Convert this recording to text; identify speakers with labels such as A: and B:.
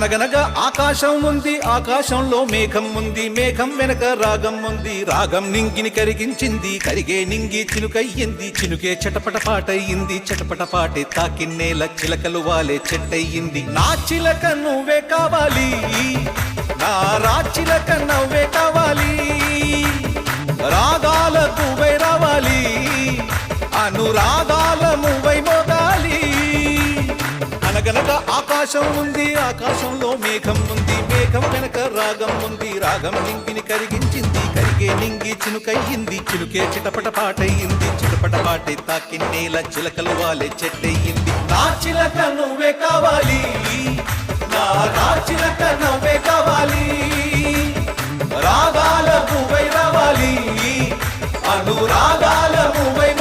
A: అనగనగా ఆకాశం ఉంది, ఆకాశంలో మేఘం ఉంది, మేఘం వెనక రాగం ఉంది, రాగం నింగిని కరిగించింది, కరిగే నింగి చినుకయ్యింది, చినుకే చటపట పాటయ్యింది, చటపట పాటే తాకిన్నేల చిలకలు వాలే చెట్టయ్యింది. నా చిలక నువ్వే కావాలి, నా రాచిలక నవ్వే కావాలి, రాగాల నువ్వై రావాలి, అనురాగాల నువ్వై మోగాలి. అనగనగా ఆకాశం ఉంది, ఆకాశంలో మేఘం ఉంది, మేఘం వెనక రాగం ఉంది, రాగం నింగిని కరిగించింది, కరిగే నింగి చినుకయ్యింది, చినుకే చిటపట పాటయ్యింది, చిటపట పాటే తాకిన్నేల చిలకలు వాలే చెట్టయ్యింది. నా చిలక నువ్వే కావాలి, నా చిలక నువ్వే కావాలి, రాగాల నువ్వై రావాలి, అనురాగాల నువ్వై